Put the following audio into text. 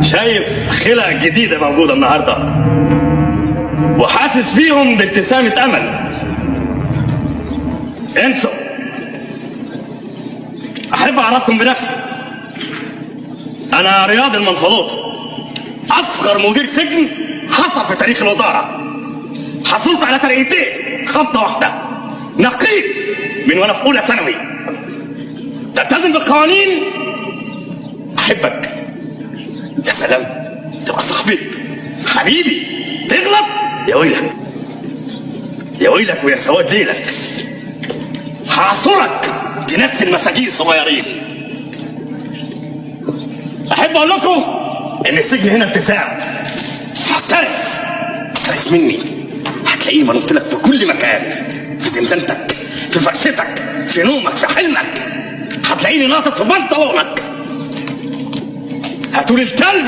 شايف خلق جديدة موجودة النهاردة وحاسس فيهم بابتسامة أمل. انسوا، أحب أعرفكم بنفسي. أنا رياض المنفلوطي، أصغر مدير سجن حصل في تاريخ الوزارة. حصلت على ترقيتين خبطة واحدة، نقيب من وأنا في أولى ثانوي. تلتزم بالقوانين أحبك. يا سلام، تبقى صاحبي حبيبي. تغلط يا ويلك، يا ويلك ويا سواد ليلك. هعصرك تنسي المساجين صغيرين. احب اقول لكم ان السجن هنا التزام. احترس مني، هتلاقيه منط لك في كل مكان، في زنزانتك، في فرشتك، في نومك، في حلمك. هتلاقيني ناطط في بنطلونك. هاتولي الكلب